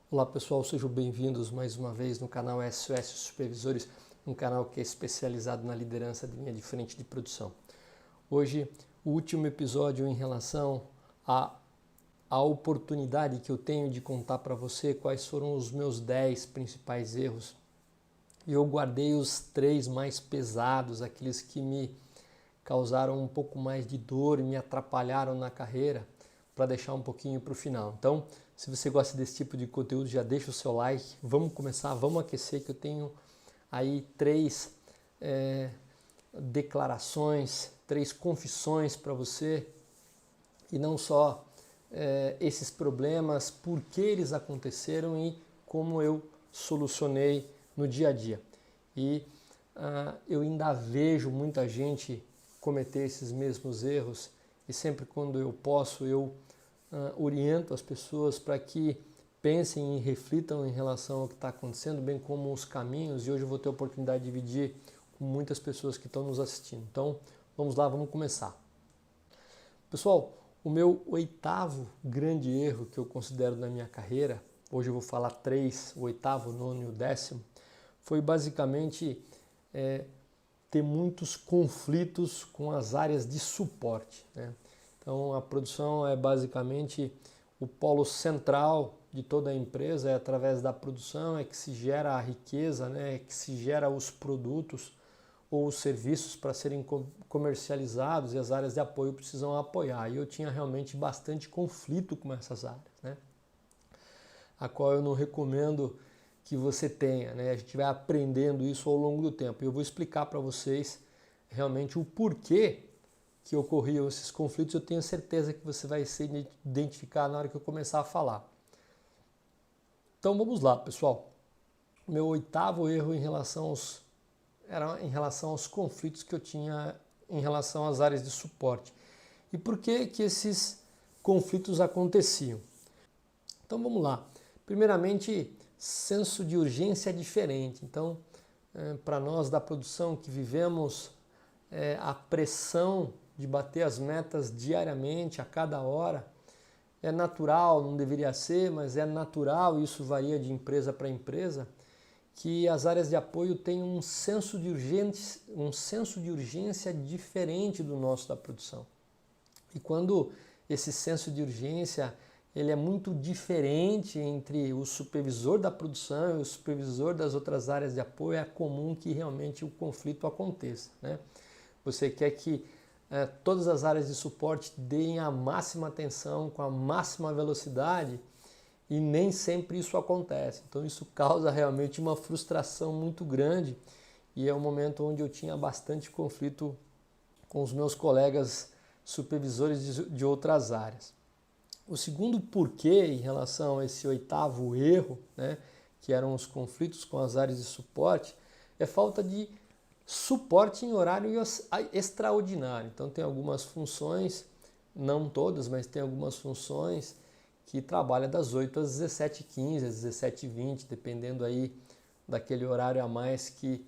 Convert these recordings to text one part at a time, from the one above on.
Olá pessoal, sejam bem-vindos mais uma vez no canal SOS Supervisores, um canal que é especializado na liderança de linha de frente de produção. Hoje, o último episódio em relação à oportunidade que eu tenho de contar para você quais foram os meus 10 principais erros. E eu guardei os 3 mais pesados, aqueles que me causaram um pouco mais de dor e me atrapalharam na carreira, para deixar um pouquinho para o final. Então, se você gosta desse tipo de conteúdo, já deixa o seu like. Vamos começar, vamos aquecer, que eu tenho aí 3 declarações, 3 confissões para você. E não só esses problemas, por que eles aconteceram e como eu solucionei no dia a dia. E eu ainda vejo muita gente cometer esses mesmos erros e sempre quando eu posso, eu oriento as pessoas para que pensem e reflitam em relação ao que está acontecendo, bem como os caminhos, e hoje eu vou ter a oportunidade de dividir com muitas pessoas que estão nos assistindo. Então, vamos lá, vamos começar. Pessoal, o meu 8º grande erro que eu considero na minha carreira, hoje eu vou falar 3, o 8º, o 9º e o 10º, foi basicamente ter muitos conflitos com as áreas de suporte, né? Então, a produção é basicamente o polo central de toda a empresa, é através da produção é que se gera a riqueza, né? É que se gera os produtos ou os serviços para serem comercializados e as áreas de apoio precisam apoiar. E eu tinha realmente bastante conflito com essas áreas, né? A qual eu não recomendo que você tenha, né? A gente vai aprendendo isso ao longo do tempo. E eu vou explicar para vocês realmente o porquê que ocorriam esses conflitos. Eu tenho certeza que você vai se identificar na hora que eu começar a falar. Então vamos lá, pessoal. Meu 8º erro era em relação aos conflitos que eu tinha em relação às áreas de suporte. E por que que esses conflitos aconteciam? Então vamos lá. Primeiramente, senso de urgência é diferente. Então, para nós da produção que vivemos a pressão de bater as metas diariamente, a cada hora, é natural, não deveria ser, mas é natural, isso varia de empresa para empresa, que as áreas de apoio têm um senso de urgência diferente do nosso da produção. E quando esse senso de urgência ele é muito diferente entre o supervisor da produção e o supervisor das outras áreas de apoio, é comum que realmente o conflito aconteça, né? Você quer que todas as áreas de suporte deem a máxima atenção, com a máxima velocidade, e nem sempre isso acontece. Então isso causa realmente uma frustração muito grande, e é um momento onde eu tinha bastante conflito com os meus colegas supervisores de outras áreas. O segundo porquê em relação a esse 8º erro, né, que eram os conflitos com as áreas de suporte, é falta de suporte em horário extraordinário. Então tem algumas funções, não todas, mas tem algumas funções que trabalham das 8 às 17h15, às 17h20, dependendo aí daquele horário a mais que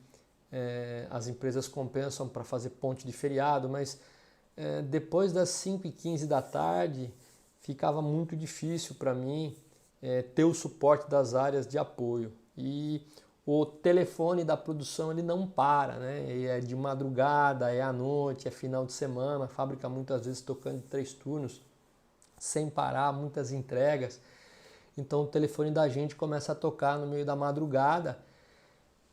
as empresas compensam para fazer ponte de feriado, mas depois das 5h15 da tarde ficava muito difícil para mim ter o suporte das áreas de apoio. E o telefone da produção ele não para, né? É de madrugada, é à noite, é final de semana, a fábrica muitas vezes tocando 3 turnos, sem parar, muitas entregas. Então o telefone da gente começa a tocar no meio da madrugada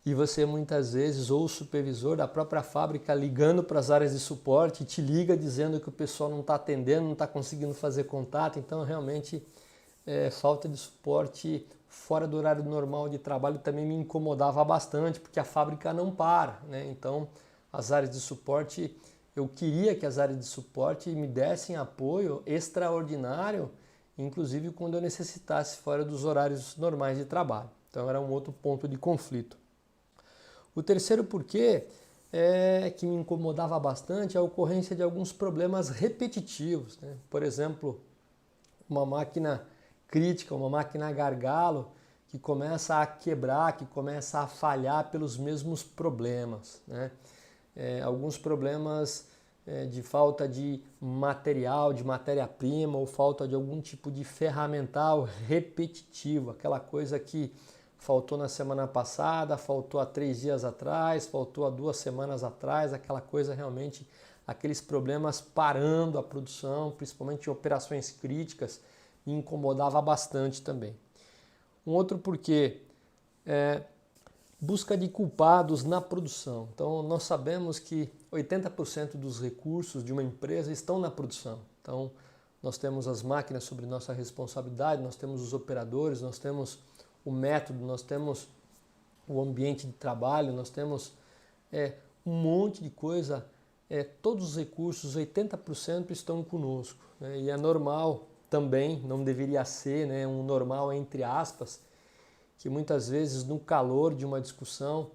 e você muitas vezes, ou o supervisor da própria fábrica ligando para as áreas de suporte, te liga dizendo que o pessoal não está atendendo, não está conseguindo fazer contato. Então realmente falta de suporte fora do horário normal de trabalho também me incomodava bastante, porque a fábrica não para, né? Então as áreas de suporte, eu queria que as áreas de suporte me dessem apoio extraordinário, inclusive quando eu necessitasse fora dos horários normais de trabalho. Então era um outro ponto de conflito. O terceiro porquê que me incomodava bastante é a ocorrência de alguns problemas repetitivos, né? Por exemplo, uma máquina crítica, uma máquina gargalo que começa a quebrar, que começa a falhar pelos mesmos problemas, né? Alguns problemas de falta de material, de matéria-prima ou falta de algum tipo de ferramental repetitivo, aquela coisa que faltou na semana passada, faltou há 3 dias atrás, faltou há 2 semanas atrás, aquela coisa realmente, aqueles problemas parando a produção, principalmente em operações críticas, me incomodava bastante também. Um outro porquê é busca de culpados na produção. Então, nós sabemos que 80% dos recursos de uma empresa estão na produção. Então, nós temos as máquinas sobre nossa responsabilidade, nós temos os operadores, nós temos o método, nós temos o ambiente de trabalho, nós temos um monte de coisa. Todos os recursos, 80% estão conosco. Né? E é normal também, não deveria ser, né, um normal entre aspas, que muitas vezes no calor de uma discussão,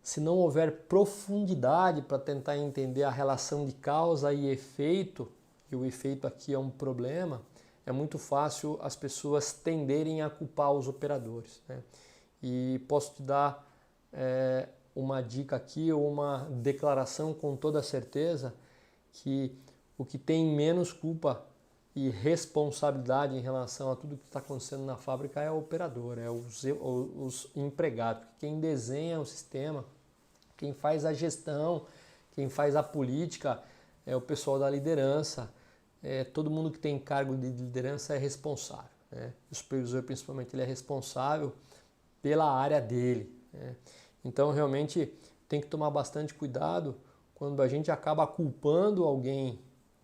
se não houver profundidade para tentar entender a relação de causa e efeito, e o efeito aqui é um problema, é muito fácil as pessoas tenderem a culpar os operadores. Né? E posso te dar uma dica aqui, ou uma declaração com toda certeza, que o que tem menos culpa e responsabilidade em relação a tudo que está acontecendo na fábrica é o operador, é os empregados. Quem desenha o sistema, quem faz a gestão, quem faz a política é o pessoal da liderança. Todo mundo que tem cargo de liderança é responsável. Né? O supervisor, principalmente, ele é responsável pela área dele. Né? Então, realmente, tem que tomar bastante cuidado quando a gente acaba culpando alguém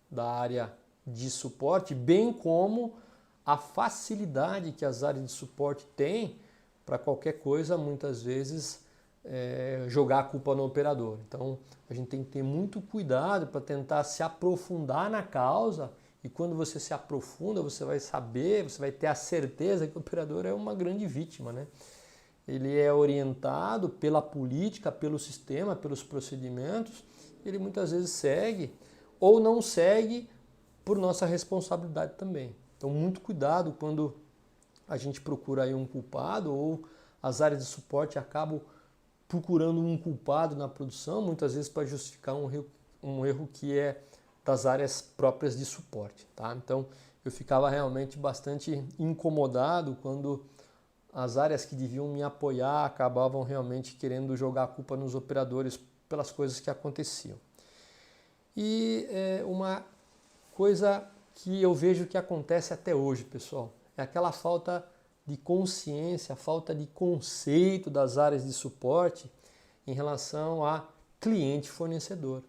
da área de suporte, bem como a facilidade que as áreas de suporte têm para qualquer coisa, muitas vezes, jogar a culpa no operador. Então, a gente tem que ter muito cuidado para tentar se aprofundar na causa, e quando você se aprofunda, você vai saber, você vai ter a certeza que o operador é uma grande vítima, né? Ele é orientado pela política, pelo sistema, pelos procedimentos, ele muitas vezes segue ou não segue por nossa responsabilidade também. Então, muito cuidado quando a gente procura aí um culpado, ou as áreas de suporte acabam procurando um culpado na produção, muitas vezes para justificar um erro que é das áreas próprias de suporte. Tá? Então, eu ficava realmente bastante incomodado quando as áreas que deviam me apoiar acabavam realmente querendo jogar a culpa nos operadores pelas coisas que aconteciam. E uma coisa que eu vejo que acontece até hoje, pessoal, é aquela falta de consciência, a falta de conceito das áreas de suporte em relação a cliente-fornecedor.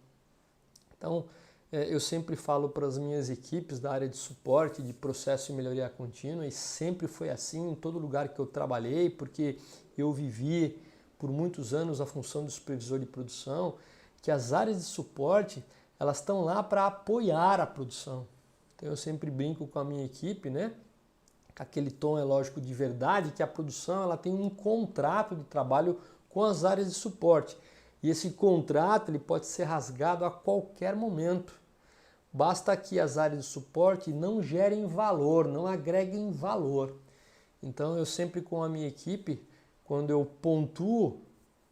Então, eu sempre falo para as minhas equipes da área de suporte, de processo e melhoria contínua, e sempre foi assim em todo lugar que eu trabalhei, porque eu vivi por muitos anos a função de supervisor de produção, que as áreas de suporte, elas estão lá para apoiar a produção. Então eu sempre brinco com a minha equipe, né? Aquele tom é lógico de verdade, que a produção ela tem um contrato de trabalho com as áreas de suporte. E esse contrato ele pode ser rasgado a qualquer momento. Basta que as áreas de suporte não gerem valor, não agreguem valor. Então eu sempre com a minha equipe, quando eu pontuo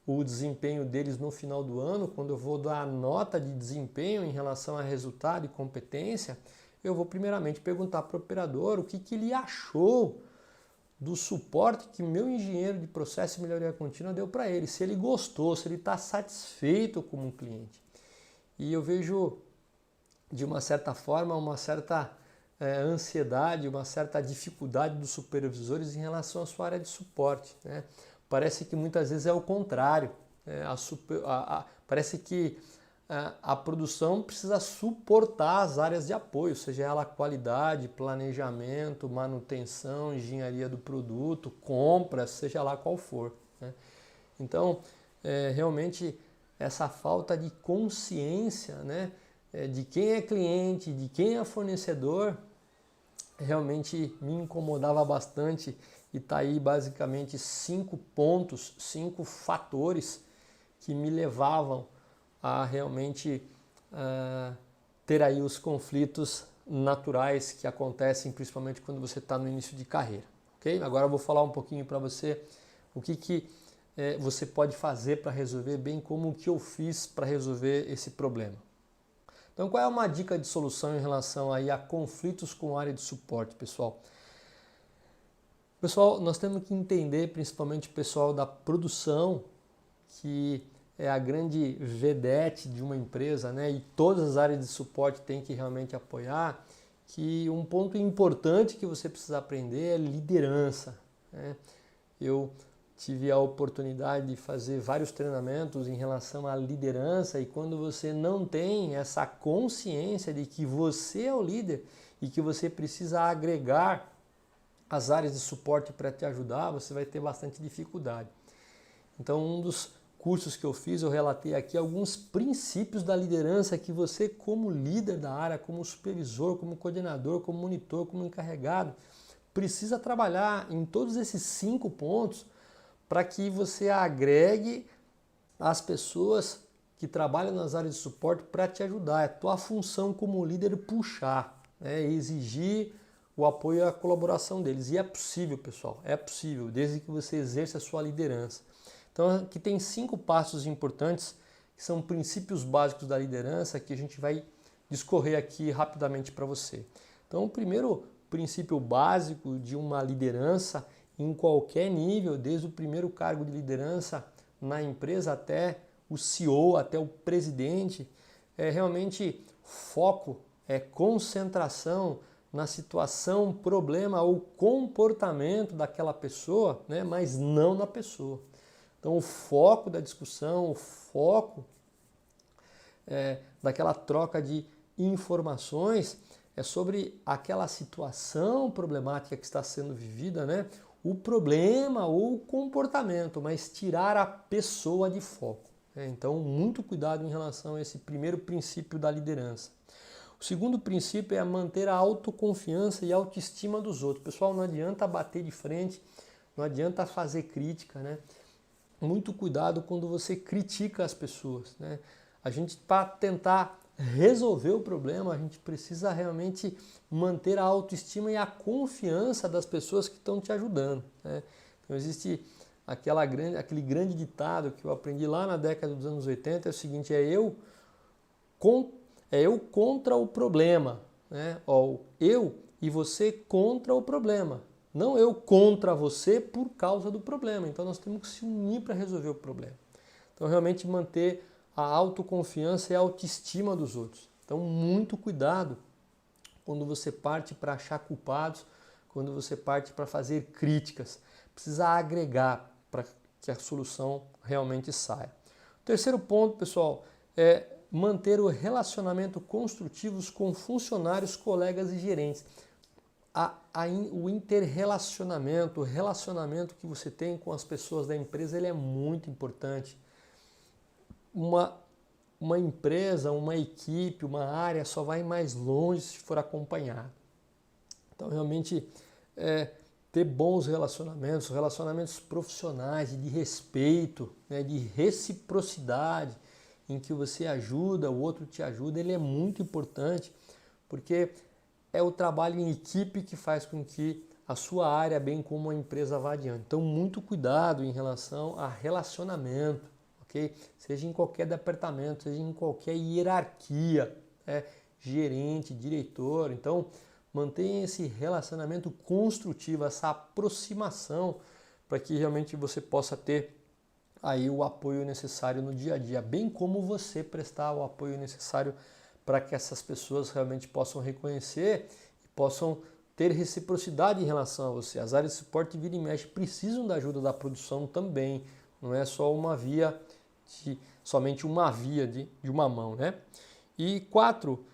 o desempenho deles no final do ano, quando eu vou dar a nota de desempenho em relação a resultado e competência, eu vou primeiramente perguntar para o operador o que ele achou do suporte que meu engenheiro de processo e melhoria contínua deu para ele, se ele gostou, se ele está satisfeito como cliente. E eu vejo, de uma certa forma, uma certa ansiedade, uma certa dificuldade dos supervisores em relação à sua área de suporte. Né? Parece que muitas vezes é o contrário. Parece que a produção precisa suportar as áreas de apoio, seja ela qualidade, planejamento, manutenção, engenharia do produto, compras, seja lá qual for. Né? Então, realmente, essa falta de consciência, né, de quem é cliente, de quem é fornecedor, realmente me incomodava bastante. E está aí basicamente 5 pontos, 5 fatores que me levavam a realmente ter aí os conflitos naturais que acontecem principalmente quando você está no início de carreira. Okay? Agora eu vou falar um pouquinho para você o que você pode fazer para resolver, bem como o que eu fiz para resolver esse problema. Então, qual é uma dica de solução em relação aí a conflitos com a área de suporte, pessoal? Pessoal, nós temos que entender, principalmente o pessoal da produção, que é a grande vedete de uma empresa, né? E todas as áreas de suporte têm que realmente apoiar, que um ponto importante que você precisa aprender é liderança, né? Eu tive a oportunidade de fazer vários treinamentos em relação à liderança, e quando você não tem essa consciência de que você é o líder e que você precisa agregar as áreas de suporte para te ajudar, você vai ter bastante dificuldade. Então, um dos cursos que eu fiz, eu relatei aqui alguns princípios da liderança que você, como líder da área, como supervisor, como coordenador, como monitor, como encarregado, precisa trabalhar em todos esses 5 pontos para que você agregue as pessoas que trabalham nas áreas de suporte para te ajudar. É tua função como líder puxar, né, exigir o apoio e a colaboração deles. E é possível, pessoal, é possível, desde que você exerça a sua liderança. Então, aqui tem 5 passos importantes, que são princípios básicos da liderança, que a gente vai discorrer aqui rapidamente para você. Então, o primeiro princípio básico de uma liderança em qualquer nível, desde o primeiro cargo de liderança na empresa até o CEO, até o presidente, é realmente foco, é concentração na situação, problema ou comportamento daquela pessoa, né, mas não na pessoa. Então, o foco da discussão, o foco daquela troca de informações é sobre aquela situação problemática que está sendo vivida, né? O problema ou o comportamento, mas tirar a pessoa de foco. Então, muito cuidado em relação a esse primeiro princípio da liderança. O segundo princípio é manter a autoconfiança e a autoestima dos outros. Pessoal, não adianta bater de frente, não adianta fazer crítica, né? Muito cuidado quando você critica as pessoas, né? A gente, para tentar resolver o problema, a gente precisa realmente manter a autoestima e a confiança das pessoas que estão te ajudando, né? Então existe aquele grande ditado que eu aprendi lá na década dos anos 80, é o seguinte, é eu contra o problema, né? Ou eu e você contra o problema. Não eu contra você por causa do problema. Então nós temos que se unir para resolver o problema. Então realmente manter a autoconfiança e a autoestima dos outros. Então muito cuidado quando você parte para achar culpados, quando você parte para fazer críticas. Precisa agregar para que a solução realmente saia. O terceiro ponto, pessoal, é manter o relacionamento construtivos com funcionários, colegas e gerentes. O interrelacionamento, o relacionamento que você tem com as pessoas da empresa, ele é muito importante. Uma empresa, uma equipe, uma área só vai mais longe se for acompanhada. Então, realmente, ter bons relacionamentos profissionais, de respeito, né, de reciprocidade, em que você ajuda, o outro te ajuda, ele é muito importante, porque é o trabalho em equipe que faz com que a sua área, bem como a empresa, vá adiante. Então, muito cuidado em relação a relacionamento, ok? Seja em qualquer departamento, seja em qualquer hierarquia, gerente, diretor. Então, mantenha esse relacionamento construtivo, essa aproximação, para que realmente você possa ter aí o apoio necessário no dia a dia, bem como você prestar o apoio necessário para que essas pessoas realmente possam reconhecer e possam ter reciprocidade em relação a você. As áreas de suporte vira e mexe precisam da ajuda da produção também, não é só somente uma via de uma mão, né? E 4,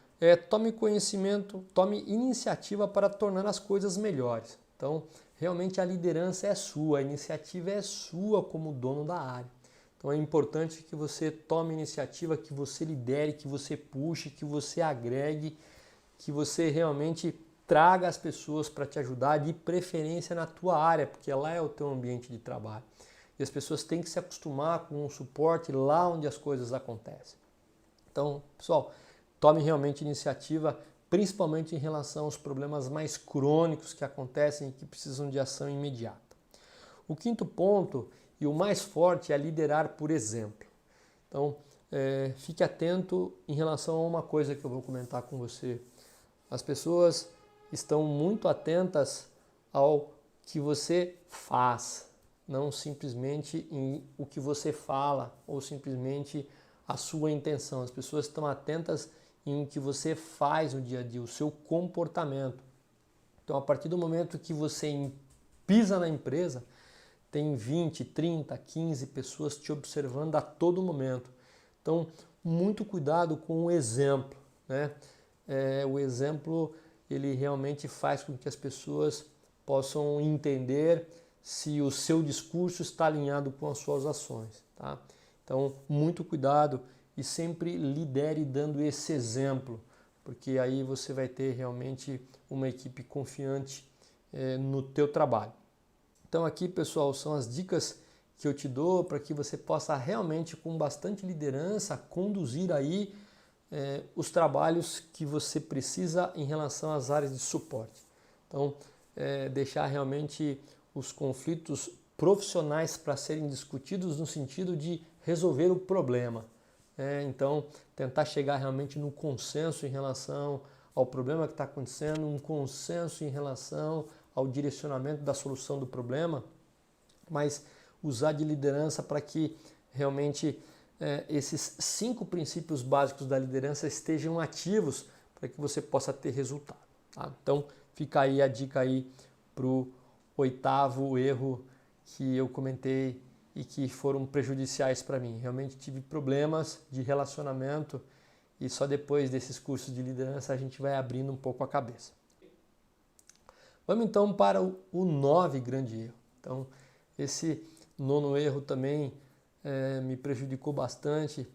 tome conhecimento, tome iniciativa para tornar as coisas melhores. Então, realmente a liderança é sua, a iniciativa é sua como dono da área. Então é importante que você tome iniciativa, que você lidere, que você puxe, que você agregue, que você realmente traga as pessoas para te ajudar, de preferência na tua área, porque lá é o teu ambiente de trabalho. E as pessoas têm que se acostumar com o suporte lá onde as coisas acontecem. Então, pessoal, tome realmente iniciativa, principalmente em relação aos problemas mais crônicos que acontecem e que precisam de ação imediata. O quinto ponto, e o mais forte, é liderar por exemplo. Então, fique atento em relação a uma coisa que eu vou comentar com você. As pessoas estão muito atentas ao que você faz, não simplesmente em o que você fala ou simplesmente a sua intenção. As pessoas estão atentas em o que você faz no dia a dia, o seu comportamento. Então, a partir do momento que você pisa na empresa, tem 20, 30, 15 pessoas te observando a todo momento. Então, muito cuidado com o exemplo, né? O exemplo, ele realmente faz com que as pessoas possam entender se o seu discurso está alinhado com as suas ações, tá? Então, muito cuidado e sempre lidere dando esse exemplo, porque aí você vai ter realmente uma equipe confiante no teu trabalho. Então aqui, pessoal, são as dicas que eu te dou para que você possa realmente, com bastante liderança, conduzir aí os trabalhos que você precisa em relação às áreas de suporte. Então, deixar realmente os conflitos profissionais para serem discutidos no sentido de resolver o problema. Então, tentar chegar realmente no consenso em relação ao problema que está acontecendo, um consenso em relação ao direcionamento da solução do problema, mas usar de liderança para que realmente esses 5 princípios básicos da liderança estejam ativos para que você possa ter resultado. Tá? Então, fica aí a dica aí para o 8º erro que eu comentei e que foram prejudiciais para mim. Realmente tive problemas de relacionamento e só depois desses cursos de liderança a gente vai abrindo um pouco a cabeça. Vamos então para o 9º grande erro. Então, esse 9º erro também me prejudicou bastante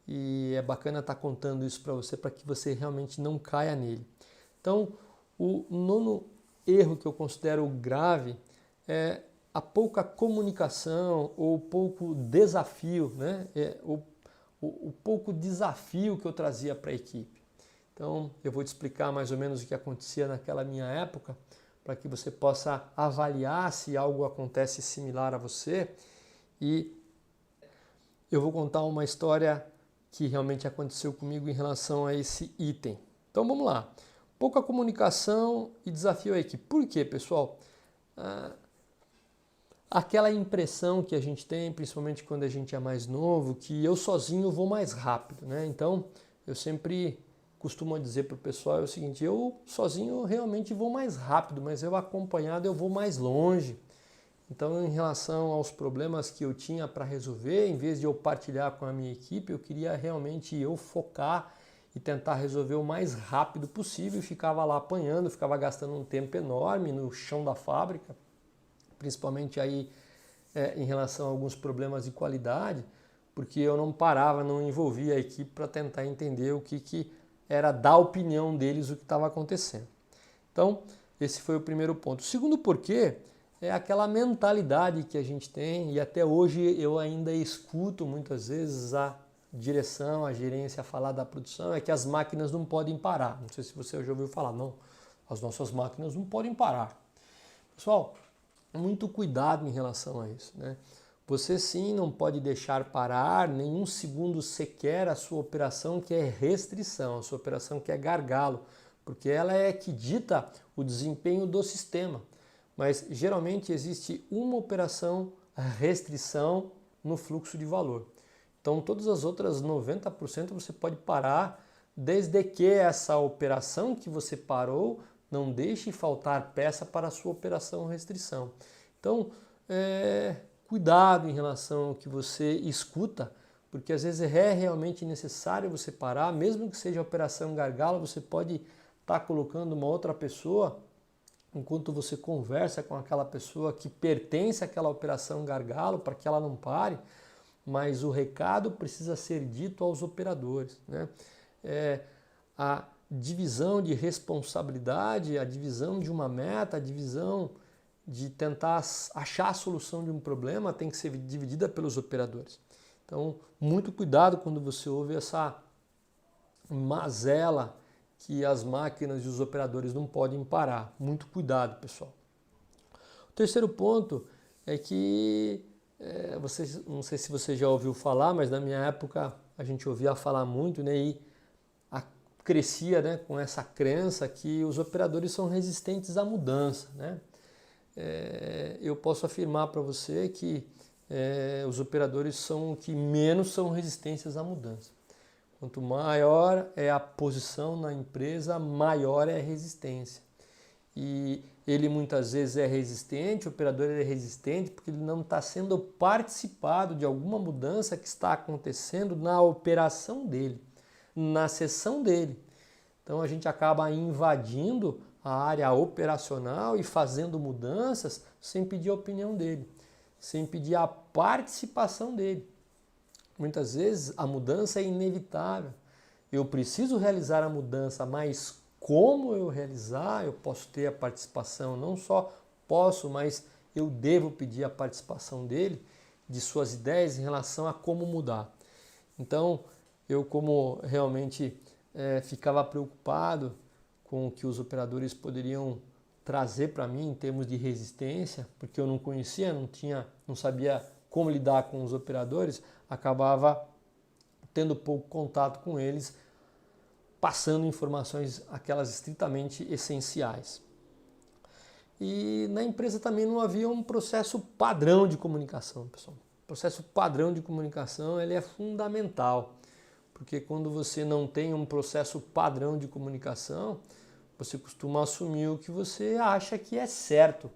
e é bacana estar contando isso para que você realmente não caia nele. Então, o 9º erro que eu considero grave é a pouca comunicação ou pouco desafio, né? O pouco desafio que eu trazia para a equipe. Então, eu vou te explicar mais ou menos o que acontecia naquela minha época, para que você possa avaliar se algo acontece similar a você. E eu vou contar uma história que realmente aconteceu comigo em relação a esse item. Então, vamos lá. Pouca comunicação e desafio à equipe. Por quê, pessoal? Aquela impressão que a gente tem, principalmente quando a gente é mais novo, que eu sozinho vou mais rápido, né? Então, eu sempre costumo dizer para o pessoal o seguinte: eu sozinho realmente vou mais rápido, mas eu acompanhado eu vou mais longe. Então, em relação aos problemas que eu tinha para resolver, em vez de eu partilhar com a minha equipe, eu queria realmente eu focar e tentar resolver o mais rápido possível e ficava lá apanhando, ficava gastando um tempo enorme no chão da fábrica, principalmente aí em relação a alguns problemas de qualidade, porque eu não parava, não envolvia a equipe para tentar entender o que era da opinião deles o que estava acontecendo. Então, esse foi o primeiro ponto. O segundo porquê é aquela mentalidade que a gente tem, e até hoje eu ainda escuto muitas vezes a direção, a gerência falar da produção, é que as máquinas não podem parar. Não sei se você já ouviu falar, não, as nossas máquinas não podem parar. Pessoal, muito cuidado em relação a isso, né? Você sim não pode deixar parar nenhum segundo sequer a sua operação que é restrição, a sua operação que é gargalo, porque ela é que dita o desempenho do sistema. Mas geralmente existe uma operação restrição no fluxo de valor. Então todas as outras 90% você pode parar, desde que essa operação que você parou não deixe faltar peça para a sua operação restrição. Então, cuidado em relação ao que você escuta, porque às vezes é realmente necessário você parar, mesmo que seja operação gargalo, você pode estar colocando uma outra pessoa, enquanto você conversa com aquela pessoa que pertence àquela operação gargalo, para que ela não pare, mas o recado precisa ser dito aos operadores, né? A divisão de responsabilidade, a divisão de uma meta, a divisão de tentar achar a solução de um problema tem que ser dividida pelos operadores. Então, muito cuidado quando você ouve essa mazela que as máquinas e os operadores não podem parar. Muito cuidado, pessoal. O terceiro ponto é que, não sei se você já ouviu falar, mas na minha época a gente ouvia falar muito, né, e crescia, né, com essa crença que os operadores são resistentes à mudança, né? Eu posso afirmar para você que os operadores são o que menos são resistentes à mudança. Quanto maior é a posição na empresa, maior é a resistência. E ele muitas vezes é resistente, o operador é resistente porque ele não está sendo participado de alguma mudança que está acontecendo na operação dele, na seção dele. Então a gente acaba invadindo a área operacional e fazendo mudanças sem pedir a opinião dele, sem pedir a participação dele. Muitas vezes a mudança é inevitável. Eu preciso realizar a mudança, mas como eu realizar, eu posso ter a participação, não só posso, mas eu devo pedir a participação dele, de suas ideias em relação a como mudar. Então, eu como realmente ficava preocupado com o que os operadores poderiam trazer para mim em termos de resistência, porque eu não conhecia, não sabia como lidar com os operadores, acabava tendo pouco contato com eles, passando informações, aquelas estritamente essenciais. E na empresa também não havia um processo padrão de comunicação, pessoal. O processo padrão de comunicação ele é fundamental, porque quando você não tem um processo padrão de comunicação, você costuma assumir o que você acha que é certo.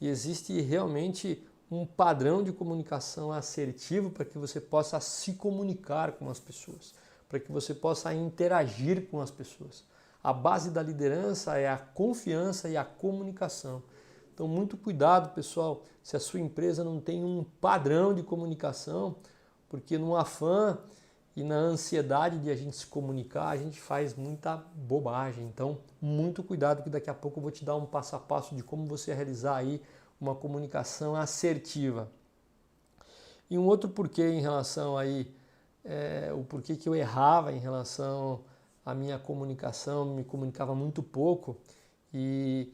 E existe realmente um padrão de comunicação assertivo para que você possa se comunicar com as pessoas, para que você possa interagir com as pessoas. A base da liderança é a confiança e a comunicação. Então, muito cuidado, pessoal, se a sua empresa não tem um padrão de comunicação, porque no afã e na ansiedade de a gente se comunicar, a gente faz muita bobagem. Então, muito cuidado que daqui a pouco eu vou te dar um passo a passo de como você realizar aí uma comunicação assertiva. E um outro porquê em relação aí, o porquê que eu errava em relação à minha comunicação, me comunicava muito pouco e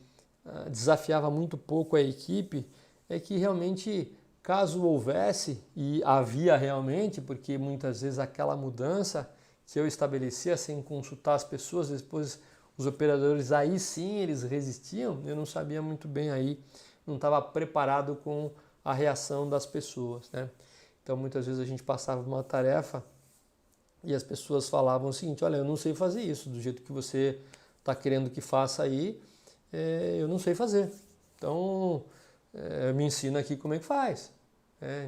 desafiava muito pouco a equipe, é que realmente caso houvesse, e havia realmente, porque muitas vezes aquela mudança que eu estabelecia sem consultar as pessoas, depois os operadores aí sim eles resistiam, eu não sabia muito bem aí, não estava preparado com a reação das pessoas, né? Então muitas vezes a gente passava uma tarefa e as pessoas falavam o seguinte: olha, eu não sei fazer isso do jeito que você está querendo que faça aí, eu não sei fazer. Então me ensina aqui como é que faz.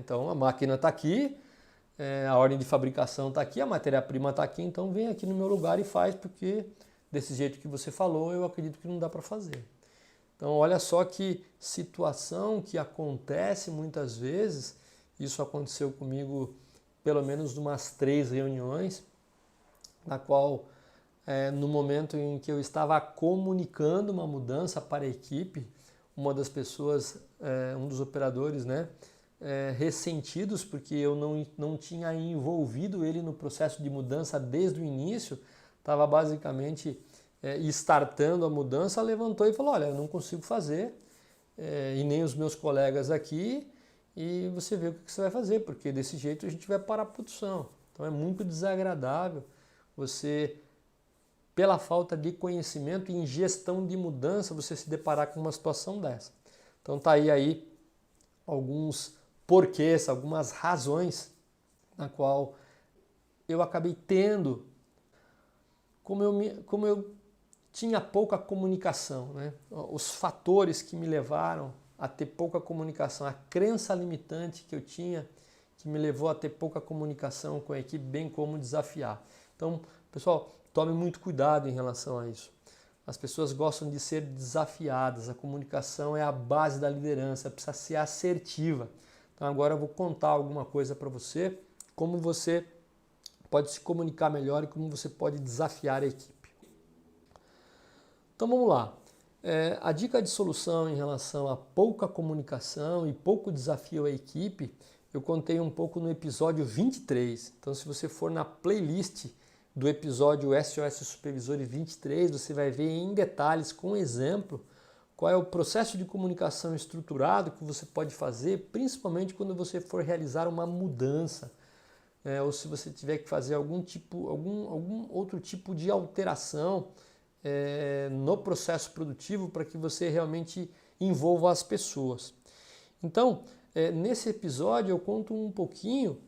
Então a máquina está aqui, a ordem de fabricação está aqui, a matéria-prima está aqui, então vem aqui no meu lugar e faz, porque desse jeito que você falou, eu acredito que não dá para fazer. Então olha só que situação que acontece muitas vezes, isso aconteceu comigo pelo menos umas 3 reuniões, na qual no momento em que eu estava comunicando uma mudança para a equipe, uma das pessoas, um dos operadores, né, ressentidos porque eu não tinha envolvido ele no processo de mudança desde o início, estava basicamente startando a mudança, levantou e falou: olha, eu não consigo fazer, e nem os meus colegas aqui, e você vê o que você vai fazer, porque desse jeito a gente vai parar a produção. Então é muito desagradável você, pela falta de conhecimento em gestão de mudança, você se deparar com uma situação dessa. Então tá aí alguns porquês, algumas razões na qual eu acabei tendo, como eu tinha pouca comunicação, né? Os fatores que me levaram a ter pouca comunicação, a crença limitante que eu tinha, que me levou a ter pouca comunicação com a equipe, bem como desafiar. Então, pessoal, tome muito cuidado em relação a isso. As pessoas gostam de ser desafiadas, a comunicação é a base da liderança, precisa ser assertiva. Então agora eu vou contar alguma coisa para você, como você pode se comunicar melhor e como você pode desafiar a equipe. Então vamos lá. A dica de solução em relação a pouca comunicação e pouco desafio à equipe, eu contei um pouco no episódio 23. Então se você for na playlist do episódio SOS Supervisores 23, você vai ver em detalhes, com exemplo, qual é o processo de comunicação estruturado que você pode fazer, principalmente quando você for realizar uma mudança. ou se você tiver que fazer algum outro tipo de alteração no processo produtivo para que você realmente envolva as pessoas. Então, nesse episódio eu conto um pouquinho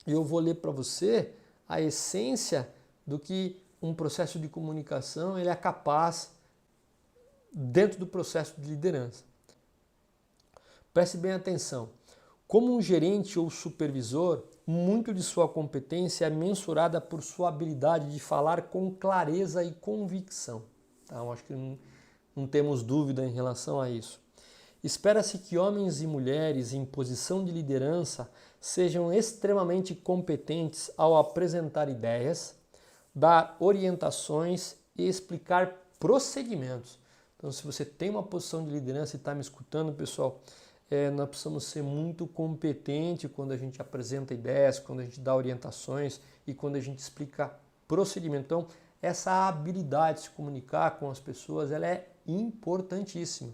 e eu vou ler para você a essência do que um processo de comunicação ele é capaz dentro do processo de liderança. Preste bem atenção. Como um gerente ou supervisor, muito de sua competência é mensurada por sua habilidade de falar com clareza e convicção. Tá? Eu acho que não temos dúvida em relação a isso. Espera-se que homens e mulheres em posição de liderança sejam extremamente competentes ao apresentar ideias, dar orientações e explicar procedimentos. Então, se você tem uma posição de liderança e está me escutando, pessoal, nós precisamos ser muito competentes quando a gente apresenta ideias, quando a gente dá orientações e quando a gente explica procedimento. Então, essa habilidade de se comunicar com as pessoas, ela é importantíssima.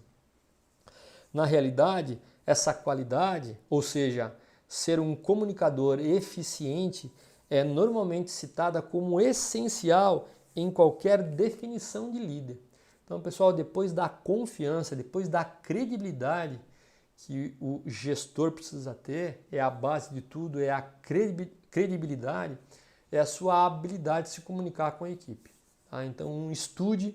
Na realidade, essa qualidade, ou seja, ser um comunicador eficiente, é normalmente citada como essencial em qualquer definição de líder. Então, pessoal, depois da confiança, depois da credibilidade que o gestor precisa ter, é a base de tudo, é a credibilidade, é a sua habilidade de se comunicar com a equipe. Tá? Então, estude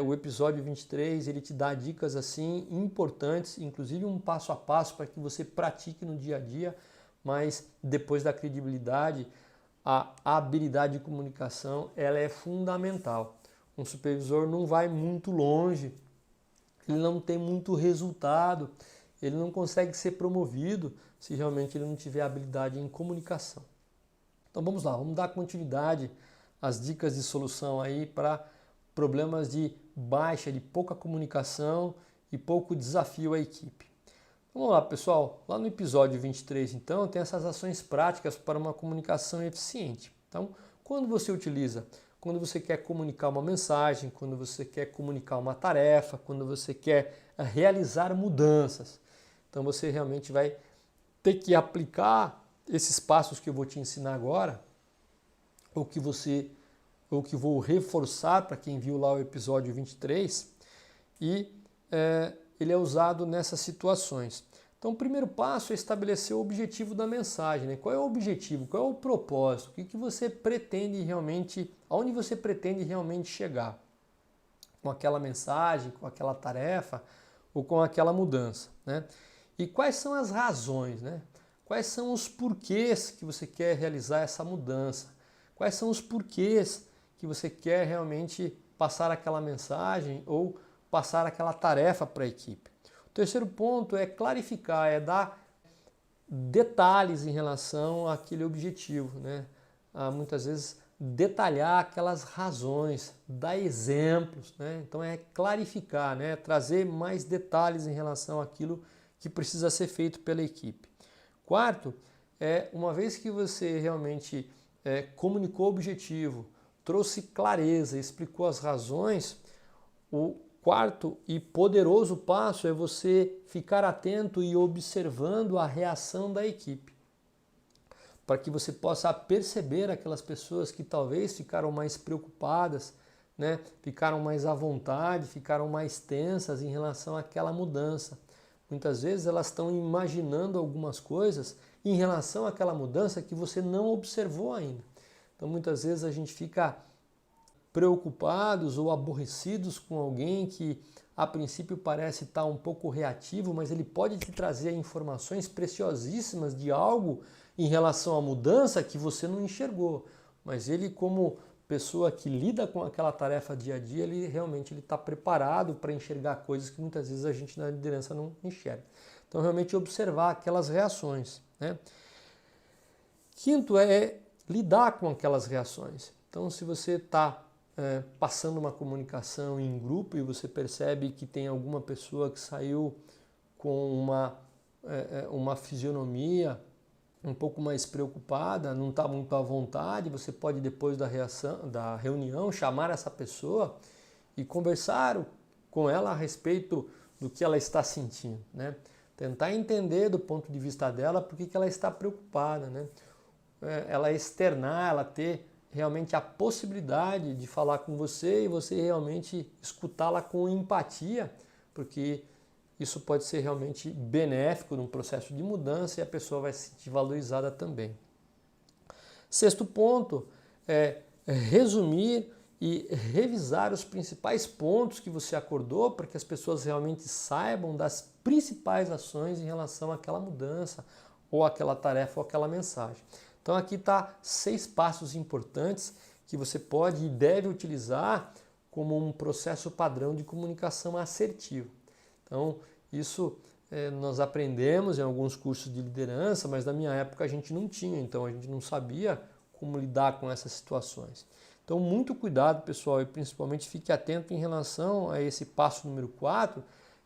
o episódio 23, ele te dá dicas assim importantes, inclusive um passo a passo para que você pratique no dia a dia, mas depois da credibilidade, a habilidade de comunicação, ela é fundamental. Um supervisor não vai muito longe, ele não tem muito resultado, ele não consegue ser promovido se realmente ele não tiver habilidade em comunicação. Então vamos lá, vamos dar continuidade às dicas de solução aí para problemas de baixa, de pouca comunicação e pouco desafio à equipe. Vamos lá, pessoal, lá no episódio 23, então, tem essas ações práticas para uma comunicação eficiente. Então, quando você utiliza, quando você quer comunicar uma mensagem, quando você quer comunicar uma tarefa, quando você quer realizar mudanças, então você realmente vai ter que aplicar esses passos que eu vou te ensinar agora, ou que vou reforçar para quem viu lá o episódio 23, e ele é usado nessas situações. Então, o primeiro passo é estabelecer o objetivo da mensagem, né? Qual é o objetivo? Qual é o propósito? O que você pretende realmente, aonde você pretende realmente chegar com aquela mensagem, com aquela tarefa ou com aquela mudança, né? E quais são as razões, né? Quais são os porquês que você quer realizar essa mudança? Quais são os porquês que você quer realmente passar aquela mensagem ou passar aquela tarefa para a equipe? O terceiro ponto é clarificar, é dar detalhes em relação àquele objetivo, né? Muitas vezes detalhar aquelas razões, dar exemplos, né? Então é clarificar, né? Trazer mais detalhes em relação àquilo que precisa ser feito pela equipe. Quarto, uma vez que você realmente comunicou o objetivo, trouxe clareza, explicou as razões, o quarto e poderoso passo é você ficar atento e observando a reação da equipe, para que você possa perceber aquelas pessoas que talvez ficaram mais preocupadas, né? Ficaram mais à vontade, ficaram mais tensas em relação àquela mudança. Muitas vezes elas estão imaginando algumas coisas em relação àquela mudança que você não observou ainda. Então muitas vezes a gente fica preocupados ou aborrecidos com alguém que a princípio parece estar um pouco reativo, mas ele pode te trazer informações preciosíssimas de algo em relação à mudança que você não enxergou. Mas ele, como pessoa que lida com aquela tarefa dia a dia, ele realmente está preparado para enxergar coisas que muitas vezes a gente na liderança não enxerga. Então realmente observar aquelas reações, né? Quinto é lidar com aquelas reações. Então se você está passando uma comunicação em grupo e você percebe que tem alguma pessoa que saiu com uma fisionomia um pouco mais preocupada, não está muito à vontade, você pode depois da reunião chamar essa pessoa e conversar com ela a respeito do que ela está sentindo, né? Tentar entender do ponto de vista dela por que ela está preocupada, né? ela externar, ela ter realmente a possibilidade de falar com você e você realmente escutá-la com empatia, porque isso pode ser realmente benéfico num processo de mudança e a pessoa vai se sentir valorizada também. Sexto ponto é resumir e revisar os principais pontos que você acordou para que as pessoas realmente saibam das principais ações em relação àquela mudança ou àquela tarefa ou àquela mensagem. Então aqui está 6 passos importantes que você pode e deve utilizar como um processo padrão de comunicação assertivo. Então isso nós aprendemos em alguns cursos de liderança, mas na minha época a gente não tinha, então a gente não sabia como lidar com essas situações. Então muito cuidado, pessoal, e principalmente fique atento em relação a esse passo número 4,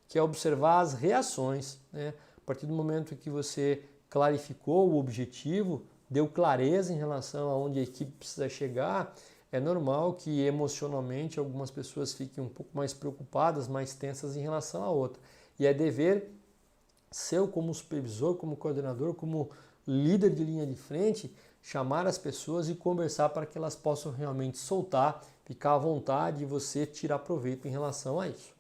que é observar as reações, né? A partir do momento que você clarificou o objetivo, deu clareza em relação a onde a equipe precisa chegar, é normal que emocionalmente algumas pessoas fiquem um pouco mais preocupadas, mais tensas em relação a outra. E é dever seu como supervisor, como coordenador, como líder de linha de frente, chamar as pessoas e conversar para que elas possam realmente soltar, ficar à vontade e você tirar proveito em relação a isso.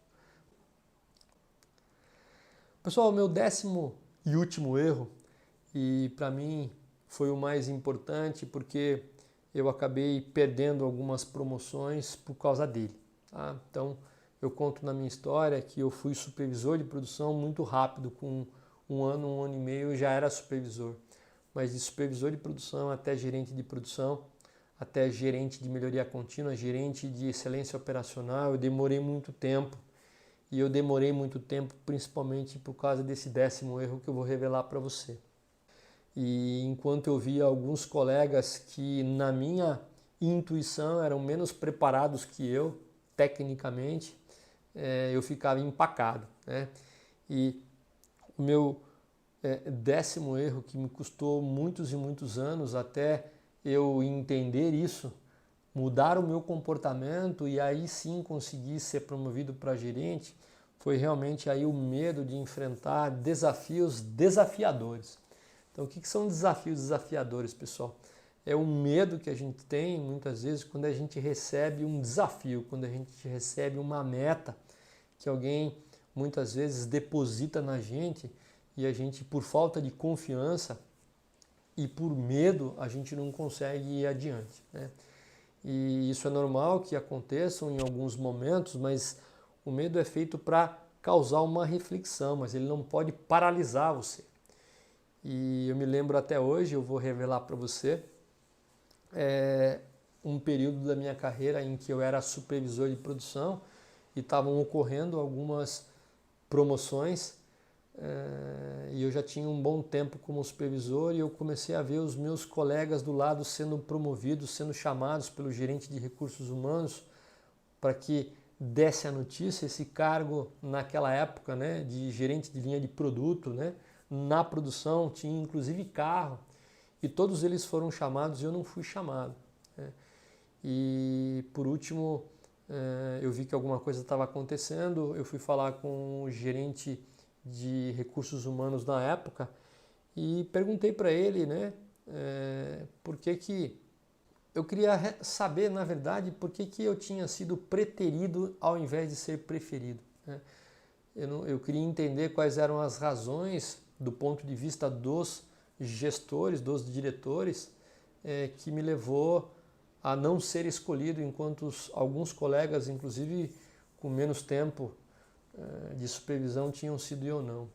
Pessoal, o meu 10º e último erro, e para mim foi o mais importante porque eu acabei perdendo algumas promoções por causa dele. Tá? Então, eu conto na minha história que eu fui supervisor de produção muito rápido, com um ano e meio eu já era supervisor. Mas de supervisor de produção até gerente de produção, até gerente de melhoria contínua, gerente de excelência operacional, eu demorei muito tempo. E eu demorei muito tempo principalmente por causa desse 10º erro que eu vou revelar para você. E enquanto eu via alguns colegas que na minha intuição eram menos preparados que eu, tecnicamente, eu ficava empacado, né? E o meu 10º erro, que me custou muitos e muitos anos até eu entender isso, mudar o meu comportamento e aí sim conseguir ser promovido para gerente, foi realmente aí o medo de enfrentar desafios desafiadores. Então, o que são desafios desafiadores, pessoal? É o medo que a gente tem muitas vezes quando a gente recebe um desafio, quando a gente recebe uma meta que alguém muitas vezes deposita na gente e a gente, por falta de confiança e por medo, a gente não consegue ir adiante, né? E isso é normal que aconteçam em alguns momentos, mas o medo é feito para causar uma reflexão, mas ele não pode paralisar você. E eu me lembro até hoje, eu vou revelar para você, um período da minha carreira em que eu era supervisor de produção e estavam ocorrendo algumas promoções e eu já tinha um bom tempo como supervisor e eu comecei a ver os meus colegas do lado sendo promovidos, sendo chamados pelo gerente de recursos humanos para que desse a notícia. Esse cargo naquela época, né, de gerente de linha de produto, né, na produção tinha inclusive carro e todos eles foram chamados e eu não fui chamado, né? E por último eu vi que alguma coisa estava acontecendo, eu fui falar com o gerente de recursos humanos na época e perguntei para ele, né, por que eu queria saber, na verdade, por que eu tinha sido preterido ao invés de ser preferido, né? Eu queria entender quais eram as razões do ponto de vista dos gestores, dos diretores, que me levou a não ser escolhido, enquanto alguns colegas, inclusive com menos tempo de supervisão, tinham sido eu não.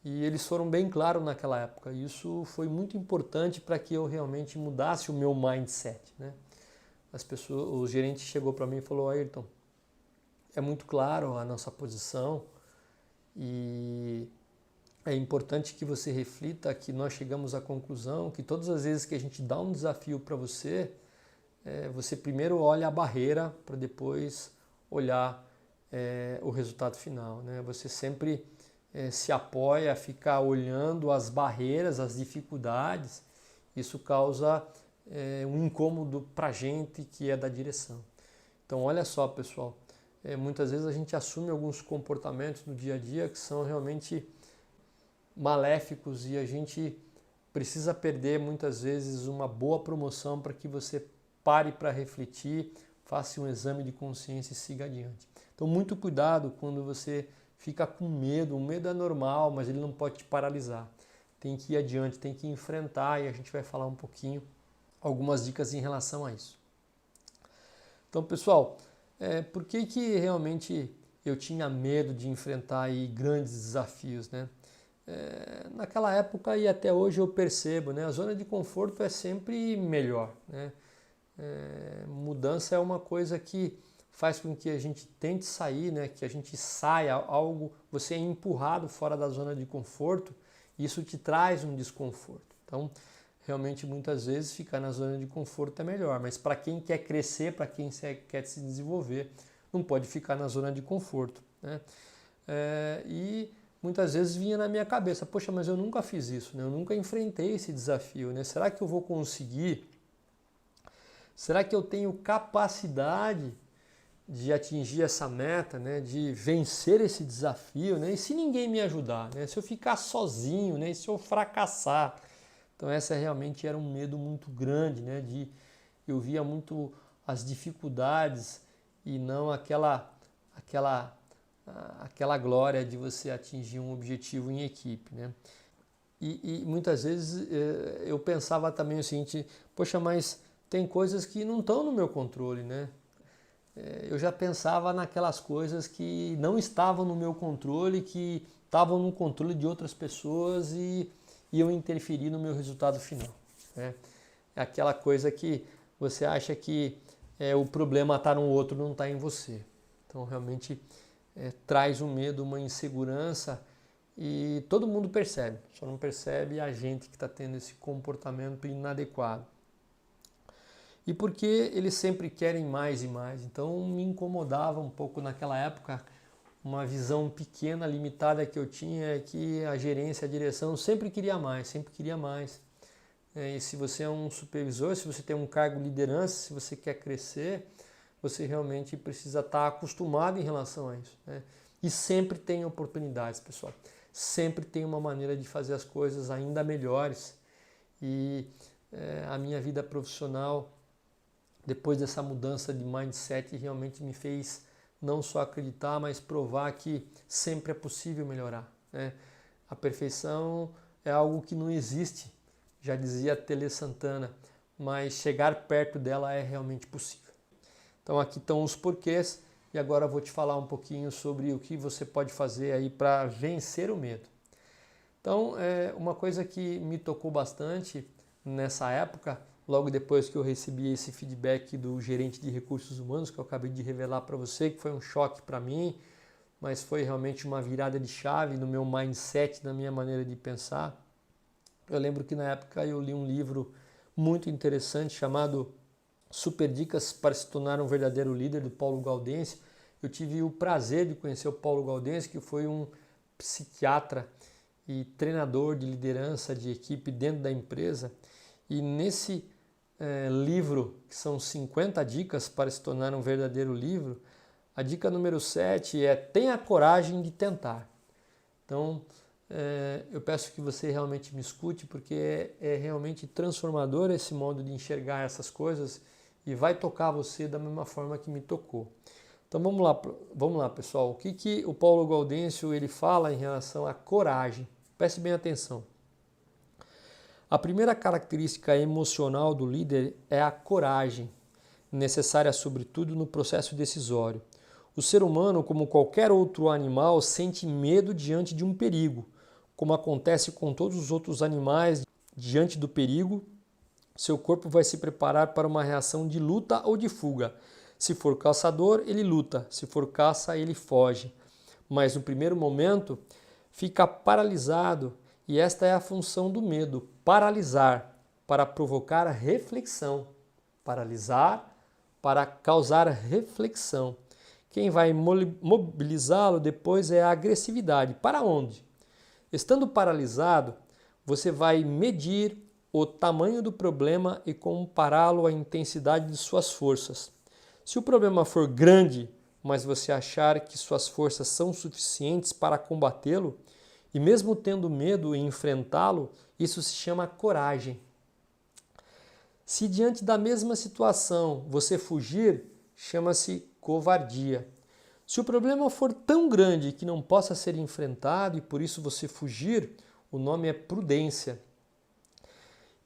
E eles foram bem claros naquela época. Isso foi muito importante para que eu realmente mudasse o meu mindset, né? O gerente chegou para mim e falou: Ayrton, é muito claro a nossa posição e é importante que você reflita que nós chegamos à conclusão que todas as vezes que a gente dá um desafio para você, você primeiro olha a barreira para depois olhar o resultado final, né? Você sempre se apoia a ficar olhando as barreiras, as dificuldades. Isso causa um incômodo para a gente que é da direção. Então, olha só, pessoal, muitas vezes a gente assume alguns comportamentos no dia a dia que são realmente maléficos e a gente precisa perder muitas vezes uma boa promoção para que você pare para refletir, faça um exame de consciência e siga adiante. Então, muito cuidado quando você fica com medo. O medo é normal, mas ele não pode te paralisar. Tem que ir adiante, tem que enfrentar, e a gente vai falar um pouquinho, algumas dicas em relação a isso. Então, pessoal, por que realmente eu tinha medo de enfrentar aí grandes desafios, né? Naquela época e até hoje eu percebo, né? A zona de conforto é sempre melhor, né? Mudança é uma coisa que faz com que a gente tente sair, né? Que a gente saia algo, você é empurrado fora da zona de conforto, e isso te traz um desconforto. Então, realmente muitas vezes ficar na zona de conforto é melhor, mas para quem quer crescer, para quem quer se desenvolver, não pode ficar na zona de conforto, né? E muitas vezes vinha na minha cabeça, poxa, mas eu nunca fiz isso, né? Eu nunca enfrentei esse desafio, né? Será que eu vou conseguir? Será que eu tenho capacidade de atingir essa meta, né? De vencer esse desafio, né? E se ninguém me ajudar, né? Se eu ficar sozinho, né? E se eu fracassar? Então essa realmente era um medo muito grande, né? Eu via muito as dificuldades e não aquela glória de você atingir um objetivo em equipe, né? E muitas vezes eu pensava também o seguinte, poxa, mas tem coisas que não estão no meu controle, né? Eu já pensava naquelas coisas que não estavam no meu controle, que estavam no controle de outras pessoas e iam interferir no meu resultado final, né? É aquela coisa que você acha que o problema está no outro, não está em você. Então realmente traz um medo, uma insegurança, e todo mundo percebe, só não percebe a gente que está tendo esse comportamento inadequado. E porque eles sempre querem mais e mais, então me incomodava um pouco naquela época, uma visão pequena, limitada que eu tinha, que a gerência, a direção sempre queria mais, sempre queria mais. E se você é um supervisor, se você tem um cargo de liderança, se você quer crescer, você realmente precisa estar acostumado em relação a isso, né? E sempre tem oportunidades, pessoal. Sempre tem uma maneira de fazer as coisas ainda melhores. E a minha vida profissional, depois dessa mudança de mindset, realmente me fez não só acreditar, mas provar que sempre é possível melhorar, né? A perfeição é algo que não existe, já dizia Tele Santana, mas chegar perto dela é realmente possível. Então aqui estão os porquês, e agora eu vou te falar um pouquinho sobre o que você pode fazer aí para vencer o medo. Então, uma coisa que me tocou bastante nessa época, logo depois que eu recebi esse feedback do gerente de recursos humanos, que eu acabei de revelar para você, que foi um choque para mim, mas foi realmente uma virada de chave no meu mindset, na minha maneira de pensar. Eu lembro que na época eu li um livro muito interessante chamado Super Dicas para se tornar um verdadeiro líder, do Paulo Gaudensi. Eu tive o prazer de conhecer o Paulo Gaudensi, que foi um psiquiatra e treinador de liderança de equipe dentro da empresa. E nesse livro, que são 50 dicas para se tornar um verdadeiro livro, a dica número 7 é: tenha coragem de tentar. Então, eu peço que você realmente me escute, porque é realmente transformador esse modo de enxergar essas coisas e vai tocar você da mesma forma que me tocou. Então vamos lá, pessoal. O que o Paulo Gaudensi ele fala em relação à coragem? Preste bem atenção. A primeira característica emocional do líder é a coragem, necessária sobretudo no processo decisório. O ser humano, como qualquer outro animal, sente medo diante de um perigo. Como acontece com todos os outros animais, diante do perigo, seu corpo vai se preparar para uma reação de luta ou de fuga. Se for caçador, ele luta. Se for caça, ele foge. Mas no primeiro momento, fica paralisado, e esta é a função do medo: paralisar, para provocar reflexão. Paralisar, para causar reflexão. Quem vai mobilizá-lo depois é a agressividade. Para onde? Estando paralisado, você vai medir o tamanho do problema e compará-lo à intensidade de suas forças. Se o problema for grande, mas você achar que suas forças são suficientes para combatê-lo, E mesmo tendo medo em enfrentá-lo, isso se chama coragem. Se diante da mesma situação você fugir, chama-se covardia. Se o problema for tão grande que não possa ser enfrentado e por isso você fugir, o nome é prudência.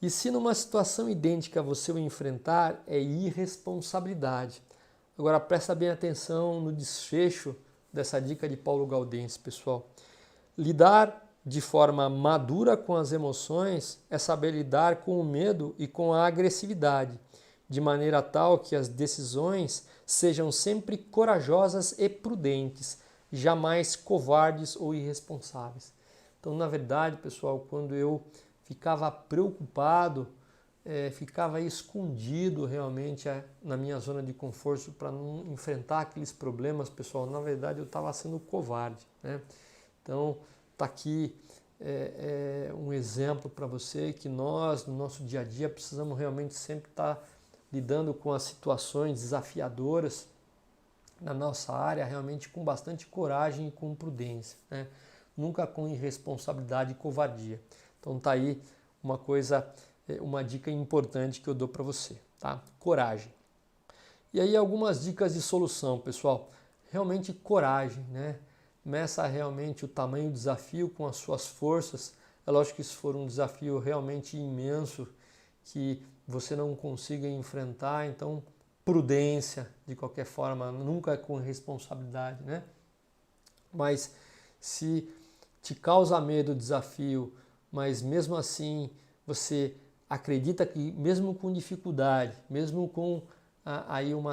E se numa situação idêntica você o enfrentar, é irresponsabilidade. Agora presta bem atenção no desfecho dessa dica de Paulo Gaudense, pessoal. Lidar de forma madura com as emoções é saber lidar com o medo e com a agressividade, de maneira tal que as decisões sejam sempre corajosas e prudentes, jamais covardes ou irresponsáveis. Então, na verdade, pessoal, quando eu ficava preocupado, ficava escondido realmente na minha zona de conforto para não enfrentar aqueles problemas, pessoal, na verdade eu estava sendo covarde, né? Então, está aqui um exemplo para você que nós, no nosso dia a dia, precisamos realmente sempre estar lidando com as situações desafiadoras na nossa área, realmente com bastante coragem e com prudência, né? Nunca com irresponsabilidade e covardia. Então tá aí uma dica importante que eu dou para você, tá? Coragem. E aí algumas dicas de solução, pessoal. Realmente coragem, né? Meça realmente o tamanho do desafio com as suas forças. É lógico que se for um desafio realmente imenso, que você não consiga enfrentar, então prudência, de qualquer forma, nunca com responsabilidade, né? Mas se te causa medo o desafio, mas mesmo assim você acredita que mesmo com dificuldade, mesmo com aí um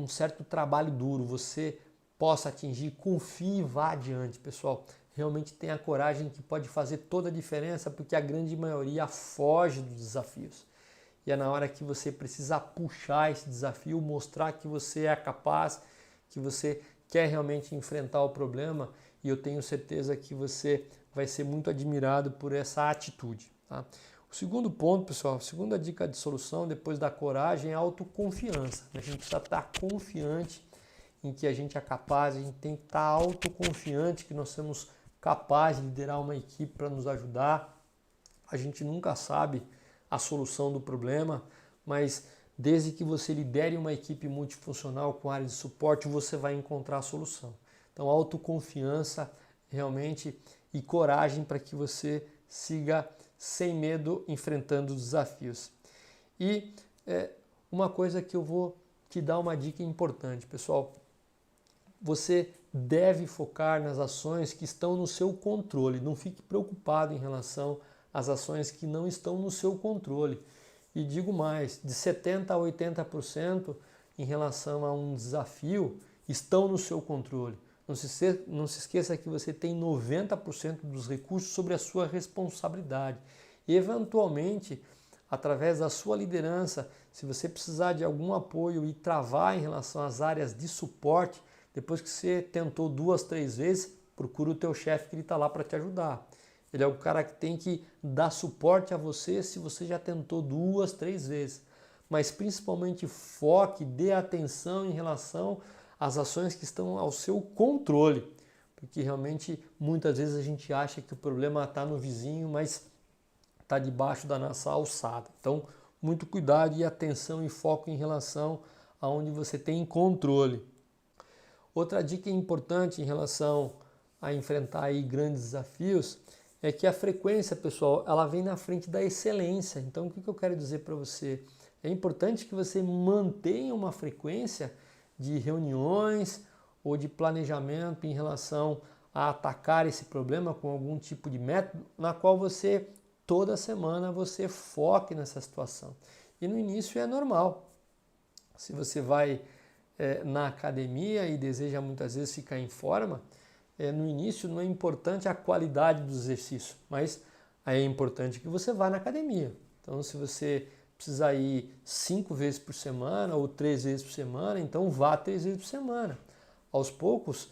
certo trabalho duro, você possa atingir, confie e vá adiante, pessoal. Realmente tenha coragem, que pode fazer toda a diferença, porque a grande maioria foge dos desafios. E é na hora que você precisa puxar esse desafio, mostrar que você é capaz, que você quer realmente enfrentar o problema, e eu tenho certeza que você vai ser muito admirado por essa atitude, tá? O segundo ponto, pessoal, a segunda dica de solução, depois da coragem, é a autoconfiança. A gente precisa estar confiante em que a gente é capaz, a gente tem que estar autoconfiante que nós somos capazes de liderar uma equipe para nos ajudar. A gente nunca sabe a solução do problema, mas desde que você lidere uma equipe multifuncional com área de suporte, você vai encontrar a solução. Então, autoconfiança realmente e coragem para que você siga sem medo enfrentando os desafios. E uma coisa que eu vou te dar uma dica importante, pessoal. Você deve focar nas ações que estão no seu controle. Não fique preocupado em relação às ações que não estão no seu controle. E digo mais, de 70% a 80% em relação a um desafio estão no seu controle. Não se esqueça que você tem 90% dos recursos sobre a sua responsabilidade. E, eventualmente, através da sua liderança, se você precisar de algum apoio e travar em relação às áreas de suporte, depois que você tentou 2, 3 vezes, procura o teu chefe que ele está lá para te ajudar. Ele é o cara que tem que dar suporte a você se você já tentou 2, 3 vezes. Mas principalmente foque, dê atenção em relação às ações que estão ao seu controle. Porque realmente muitas vezes a gente acha que o problema está no vizinho, mas está debaixo da nossa alçada. Então, muito cuidado e atenção e foco em relação a onde você tem controle. Outra dica importante em relação a enfrentar aí grandes desafios é que a frequência, pessoal, ela vem na frente da excelência. Então, o que eu quero dizer para você? É importante que você mantenha uma frequência de reuniões ou de planejamento em relação a atacar esse problema com algum tipo de método, na qual você, toda semana, você foque nessa situação. E no início é normal. Se você vai na academia e deseja muitas vezes ficar em forma, no início não é importante a qualidade do exercício, mas aí é importante que você vá na academia. Então, se você precisar ir 5 vezes por semana ou 3 vezes por semana, então vá 3 vezes por semana. Aos poucos,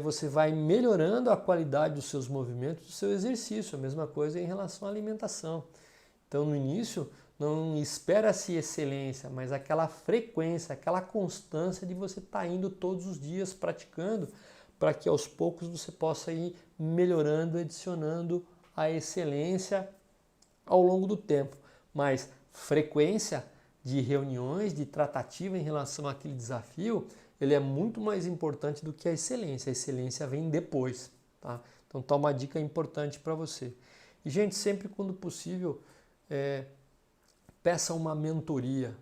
você vai melhorando a qualidade dos seus movimentos, do seu exercício. A mesma coisa em relação à alimentação. Então, no início, não espera-se excelência, mas aquela frequência, aquela constância de você estar indo todos os dias praticando para que aos poucos você possa ir melhorando, adicionando a excelência ao longo do tempo. Mas frequência de reuniões, de tratativa em relação àquele desafio, ele é muito mais importante do que a excelência. A excelência vem depois, tá? Então tá uma dica importante para você. E gente, sempre quando possível, peça uma mentoria.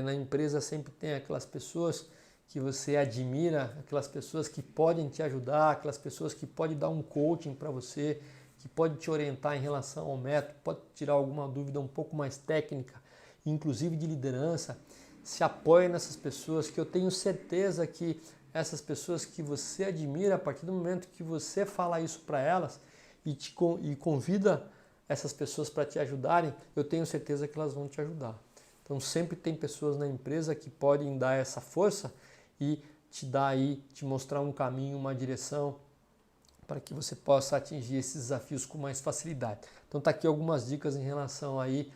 Na empresa sempre tem aquelas pessoas que você admira, aquelas pessoas que podem te ajudar, aquelas pessoas que podem dar um coaching para você, que pode te orientar em relação ao método, pode tirar alguma dúvida um pouco mais técnica, inclusive de liderança. Se apoie nessas pessoas, que eu tenho certeza que essas pessoas que você admira, a partir do momento que você fala isso para elas e convida essas pessoas para te ajudarem, eu tenho certeza que elas vão te ajudar. Então sempre tem pessoas na empresa que podem dar essa força e te mostrar um caminho, uma direção para que você possa atingir esses desafios com mais facilidade. Então tá aqui algumas dicas em relação aí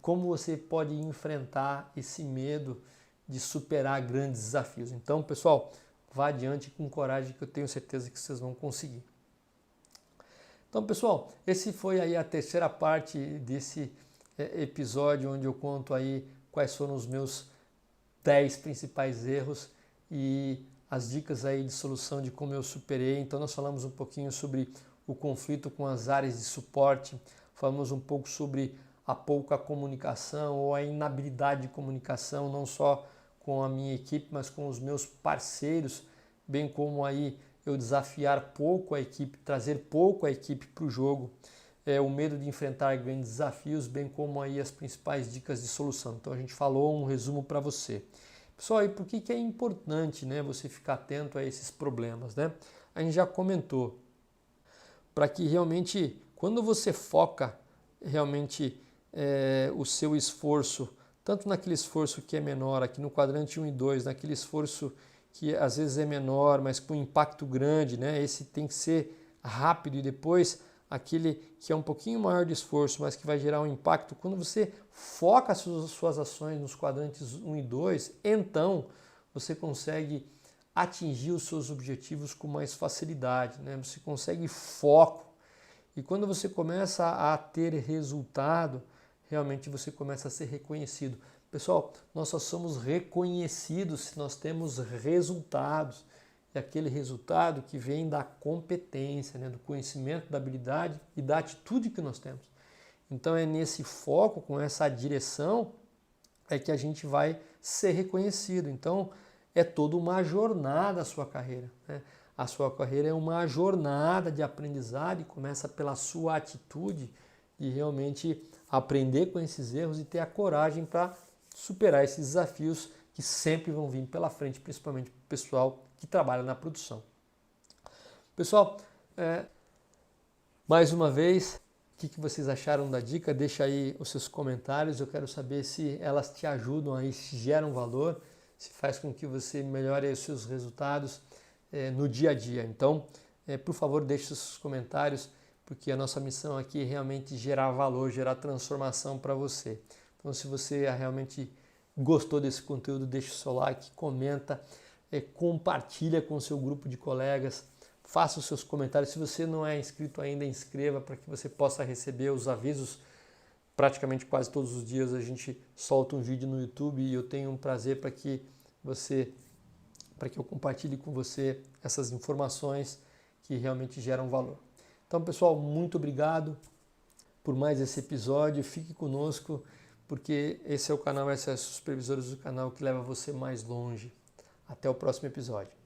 como você pode enfrentar esse medo de superar grandes desafios. Então, pessoal, vá adiante com coragem que eu tenho certeza que vocês vão conseguir. Então, pessoal, esse foi aí a terceira parte desse episódio onde eu conto aí quais foram os meus 10 principais erros e as dicas aí de solução de como eu superei. Então nós falamos um pouquinho sobre o conflito com as áreas de suporte, falamos um pouco sobre a pouca comunicação ou a inabilidade de comunicação, não só com a minha equipe, mas com os meus parceiros, bem como aí eu desafiar pouco a equipe, trazer pouco a equipe para o jogo, o medo de enfrentar grandes desafios, bem como aí as principais dicas de solução. Então a gente falou um resumo para você. Pessoal, e por que é importante, né, você ficar atento a esses problemas, né? A gente já comentou, para que realmente, quando você foca realmente o seu esforço, tanto naquele esforço que é menor, aqui no quadrante 1 e 2, naquele esforço que às vezes é menor, mas com impacto grande, né? Esse tem que ser rápido, e depois aquele que é um pouquinho maior de esforço, mas que vai gerar um impacto. Quando você foca as suas ações nos quadrantes 1 e 2, então você consegue atingir os seus objetivos com mais facilidade, né? Você consegue foco. E quando você começa a ter resultado, realmente você começa a ser reconhecido. Pessoal, nós só somos reconhecidos se nós temos resultados. E aquele resultado que vem da competência, né, do conhecimento, da habilidade e da atitude que nós temos. Então é nesse foco, com essa direção, que a gente vai ser reconhecido. Então é toda uma jornada a sua carreira, né? A sua carreira é uma jornada de aprendizado e começa pela sua atitude de realmente aprender com esses erros e ter a coragem para superar esses desafios que sempre vão vir pela frente, principalmente para o pessoal que trabalha na produção. Pessoal, mais uma vez, o que vocês acharam da dica? Deixa aí os seus comentários, eu quero saber se elas te ajudam aí, se geram valor, se faz com que você melhore os seus resultados no dia a dia. Então, por favor, deixe os seus comentários, porque a nossa missão aqui é realmente gerar valor, gerar transformação para você. Então, se você realmente gostou desse conteúdo, deixa o seu like, comenta, compartilha com o seu grupo de colegas, faça os seus comentários. Se você não é inscrito ainda, inscreva para que você possa receber os avisos. Praticamente quase todos os dias a gente solta um vídeo no YouTube e eu tenho um prazer para que eu compartilhe com você essas informações que realmente geram valor. Então, pessoal, muito obrigado por mais esse episódio. Fique conosco, porque esse é o canal SS Supervisores do canal que leva você mais longe. Até o próximo episódio.